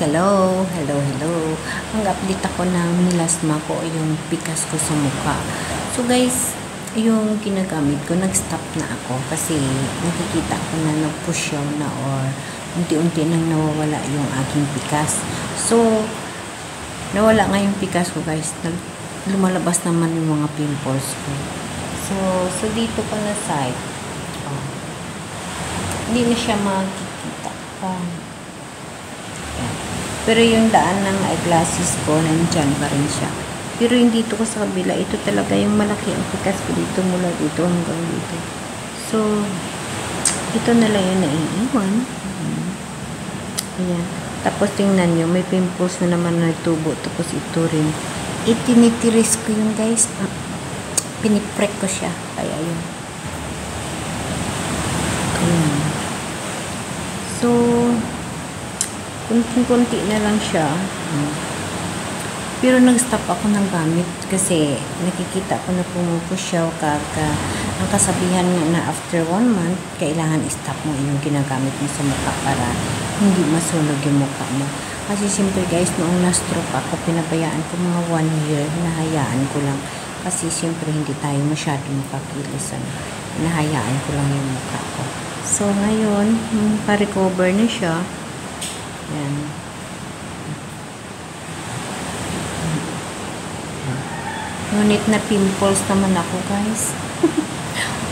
Hello, hello, hello. Mag-update ako ng nilasma ko yung pikas ko sa mukha. So guys, yung ginagamit ko, nag-stop na ako kasi nakikita ko na nag-push na or unti-unti nang nawawala yung aking pikas. So, nawala nga yung pikas ko guys. Lumalabas naman yung mga pimples ko. So dito ko na side. Oh. Hindi na siya makikita. Pero yung daan ng eyeglasses ko, nandyan pa rin siya. Pero yung dito ko sa kabila, ito talaga yung malaki ang pikas ko dito mula dito hanggang dito. So, ito na lang yung naiiwan. Ayan. Tapos tingnan nyo, may pimples na naman na tubo. Tapos ito rin. Itinitiris ko yung guys. Piniprek ko siya. Kaya yun. Ayan. So, kunti-kunti na lang siya. Pero nag-stop ako ng gamit kasi nakikita ko na pumupusyaw ang kasabihan nga na after 1 month, kailangan i-stop mo yung ginagamit mo sa mukha para hindi masunog yung mukha mo. Kasi siyempre guys, noong na-stroke ako, pinabayaan ko mga 1 year, nahayaan ko lang. Kasi siyempre hindi tayo masyado makakilos. Nahayaan ko lang yung mukha ko. So ngayon, pa-recover na siya. Yan. Ngunit na pimples naman ako guys.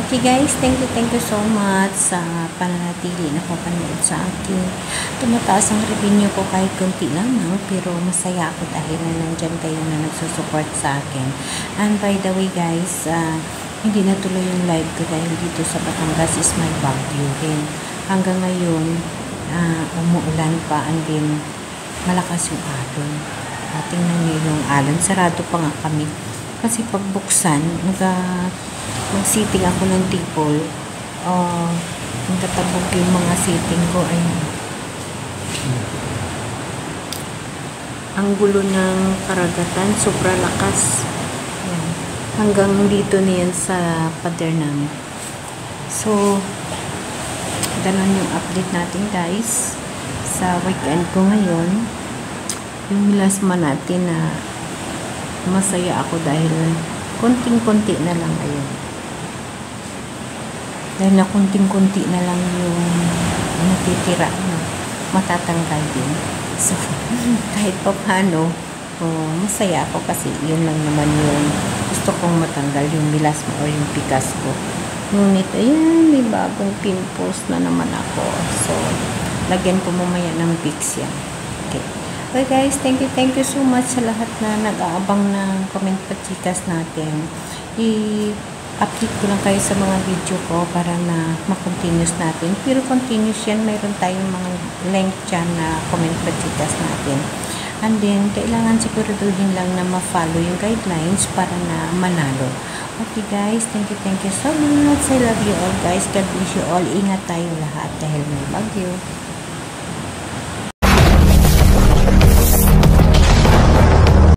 Okay guys, thank you so much sa pananatili na papanood sa akin. Tumataas ang revenue ko kahit konti lamang, pero masaya ako dahil na nandyan kayo na nagsusupport sa akin. And by the way guys, hindi natuloy yung live ko dahil dito sa Batangas is may bagyo rin. Hanggang ngayon, umuulan pa, and then malakas yung alon. Tingnan nyo yung alon, sarado pa nga kami kasi pagbuksan mag-sitting ako ng tipol, nagtatabog yung mga sitting ko. Ayun, ang gulo ng karagatan, sobra lakas. Ayan. Hanggang dito na yan sa pader namin. So ganun yung update natin guys sa weekend ko ngayon. Yung milasma natin na masaya ako dahil konting-konti na lang. Ayun, dahil na konting-konti na lang yung natitira na matatanggal din. So kahit pa paano, masaya ako kasi yun lang naman yung gusto kong matanggal, yung milasma or yung pikas ko. Ngunit, ayan, may bagong pimples na naman ako. So, lagyan ko mamaya ng Vicks yan. Okay. Okay guys, thank you so much sa lahat na nag-aabang ng comment pachikas natin. I-update ko lang kayo sa mga video ko para na ma-continuous natin. Pero continuous yan, mayroon tayong mga length dyan na comment pachikas natin. And then, kailangan siguraduhin lang na ma-follow yung guidelines para na manalo. Okay guys, thank you so much. I love you all guys. God bless you all. Ingat tayo lahat dahil may bagyo.